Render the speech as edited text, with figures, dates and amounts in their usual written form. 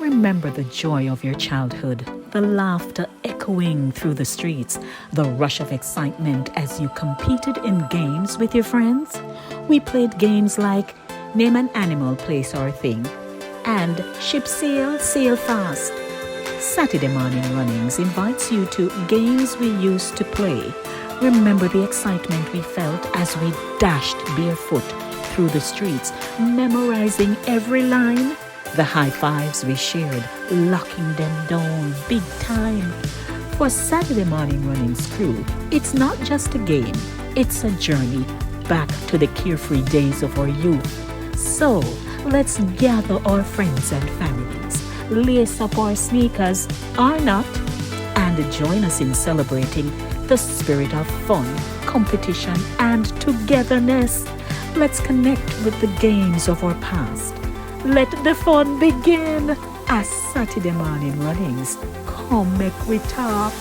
Remember the joy of your childhood, the laughter echoing through the streets, the rush of excitement as you competed in games with your friends. We played games like Name an Animal, Place or Thing and Ship Sail, Sail Fast. Satideh Mawnin Runnings invites you to games we used to play. Remember the excitement we felt as we dashed barefoot through the streets, memorizing every line. The high fives we shared, locking them down big time. For Satideh Mawnin Runnings crew, it's not just a game, it's a journey back to the carefree days of our youth. So, let's gather our friends and families, lace up our sneakers or not, and join us in celebrating the spirit of fun, competition, and togetherness. Let's connect with the games of our past. Let the fun begin as Satideh Mawnin Runnings. Come make we talk.